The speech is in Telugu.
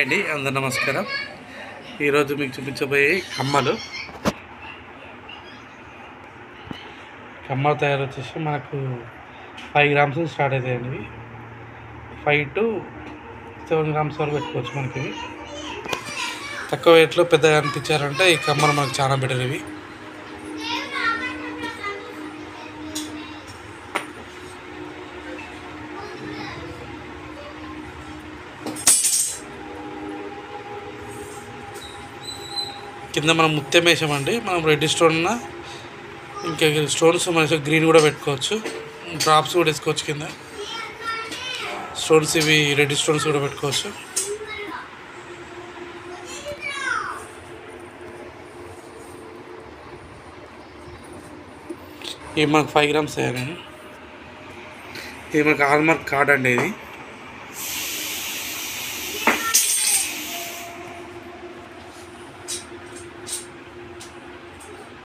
హాయ్ అండి, అందరు నమస్కారం. ఈరోజు మీకు చూపించబోయే కమ్మలు తయారు వచ్చేసి మనకు 5 గ్రామ్స్ స్టార్ట్ అవుతాయండి. 5 to 7 గ్రామ్స్ వరకు పెట్టుకోవచ్చు. మనకి ఇవి తక్కువ వెయిట్లో పెద్దగా అనిపించారంటే ఈ కమ్మలు మనకు చాలా బెటర్. ఇవి కింద మనం ముత్యం వేసామండి. మనం రెడ్ స్టోన్ ఇంకా స్టోన్స్ మనకి గ్రీన్ కూడా పెట్టుకోవచ్చు. డ్రాప్స్ కూడా వేసుకోవచ్చు. కింద స్టోన్స్ ఇవి రెడ్ స్టోన్స్ కూడా పెట్టుకోవచ్చు. ఇవి మనకు 5 గ్రామ్స్ అయ్యాను. ఇది మనకు హాల్మార్క్ కార్డ్ అండి. ఇది